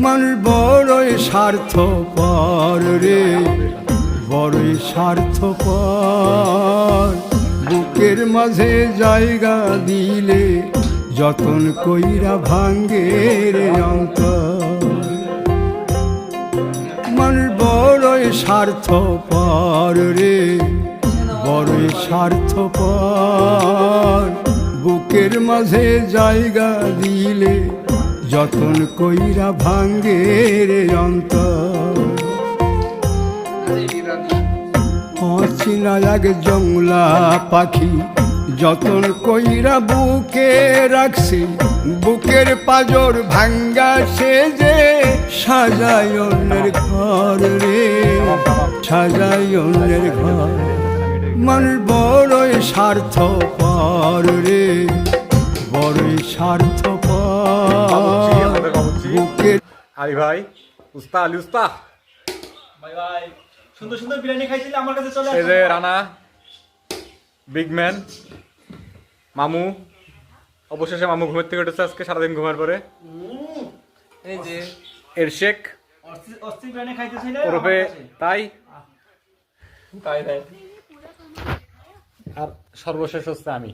মানুষ বড়ই স্বার্থপর রে, বড়ই স্বার্থপর। বুকের মাঝে জায়গা দিলে যতন কইরা ভাঙ্গে রে অন্তর। মানুষ বড়ই স্বার্থপর রে, বড়ই স্বার্থপর। বুকের মাঝে জায়গা দিলে যতন কইরা ভাঙ্গে রে অন্তর। অচিনা এক জংলা পাখি যতন কইরা বুকে রাখছি, বুকের পাজর ভাঙ্গা সে যে সাজায় অন্যের ঘর রে, সাজায় অন্যের ঘর। মানুষ বড়ই স্বার্থপর রে, বড়ই স্বার্থপর। বুকের আলী ভাই, উস্তা আলী উস্তা ভাই ভাই সুন্দর সুন্দর বিরিয়ানি খাইছিলে আমার কাছে চলে এই যে রানা, বিগ ম্যান, মামু। অবশেষে মামু ঘুমের থেকে উঠেছে আজকে সারাদিন ঘুমার পরে। এই যে এরশেক অস্থির বিরিয়ানি খাইতেছিলে ওরফে তাই। তাই তাই আর সর্বশেষ হচ্ছে আমি।